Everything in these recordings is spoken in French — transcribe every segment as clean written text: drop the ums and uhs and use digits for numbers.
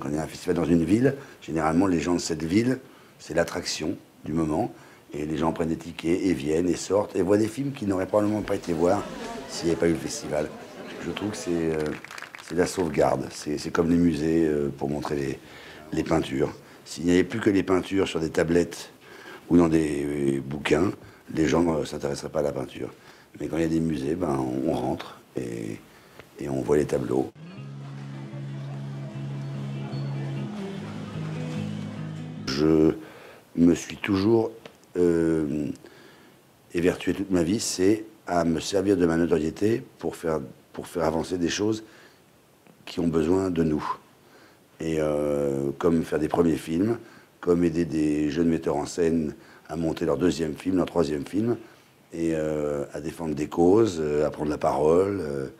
quand il y a un festival dans une ville, généralement, les gens de cette ville, c'est l'attraction du moment. Et les gens prennent des tickets et viennent et sortent et voient des films qu'ils n'auraient probablement pas été voir s'il n'y avait pas eu le festival. Je trouve que c'est la sauvegarde. C'est comme les musées pour montrer les peintures. S'il n'y avait plus que les peintures sur des tablettes ou dans des bouquins, les gens ne s'intéresseraient pas à la peinture. Mais quand il y a des musées, ben, on rentre et on voit les tableaux. Je me suis toujours évertué toute ma vie, c'est à me servir de ma notoriété pour faire avancer des choses qui ont besoin de nous. Et comme faire des premiers films, comme aider des jeunes metteurs en scène à monter leur deuxième film, leur troisième film, et à défendre des causes, à prendre la parole,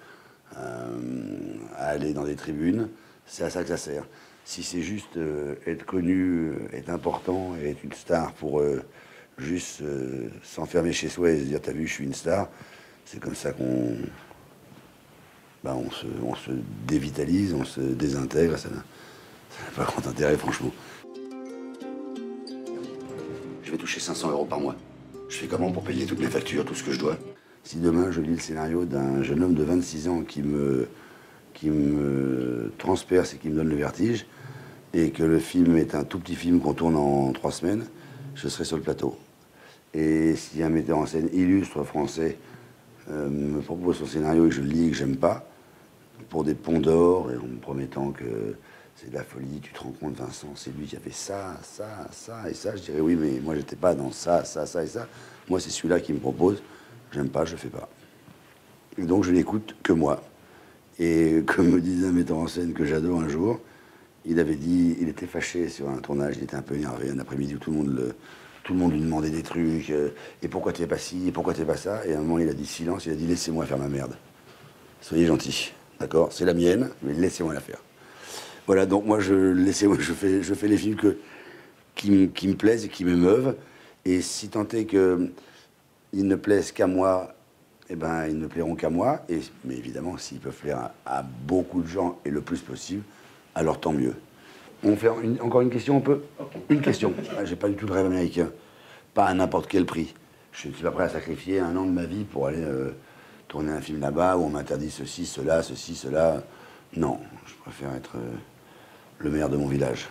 à aller dans des tribunes. C'est à ça que ça sert. Si c'est juste être connu, être important et être une star pour juste s'enfermer chez soi et se dire « t'as vu, je suis une star », c'est comme ça qu'on on se dévitalise, on se désintègre, ça n'a pas grand intérêt, franchement. Je vais toucher 500 € par mois. Je fais comment pour payer toutes mes factures, tout ce que je dois? Si demain je lis le scénario d'un jeune homme de 26 ans qui me transperce et qui me donne le vertige, et que le film est un tout petit film qu'on tourne en 3 semaines, je serai sur le plateau. Et si un metteur en scène illustre français me propose son scénario et que je le lis et que j'aime pas, pour des ponts d'or, et en me promettant que c'est de la folie, tu te rends compte, Vincent, c'est lui qui a fait ça, ça, ça et ça, je dirais oui, mais moi j'étais pas dans ça, ça, ça et ça. Moi c'est celui-là qui me propose, j'aime pas, je fais pas. Et donc je n'écoute que moi. Et comme me disait un metteur en scène que j'adore un jour, il avait dit, il était fâché sur un tournage, il était un peu énervé, un après-midi où tout le monde lui demandait des trucs, et pourquoi tu fais pas ci, et pourquoi tu fais pas ça, et à un moment il a dit silence, il a dit laissez-moi faire ma merde. Soyez gentil, d'accord? C'est la mienne, mais laissez-moi la faire. Voilà, donc moi je fais les films qui me plaisent et qui m'émeuvent, et si tant est qu'ils ne plaisent qu'à moi, eh ben ils ne plairont qu'à moi, mais évidemment s'ils peuvent plaire à beaucoup de gens et le plus possible, alors tant mieux. On fait encore une question, on peut? Okay. Une question. J'ai pas du tout de rêve américain. Pas à n'importe quel prix. Je ne suis pas prêt à sacrifier 1 an de ma vie pour aller tourner un film là-bas où on m'interdit ceci, cela, ceci, cela. Non, je préfère être le maire de mon village.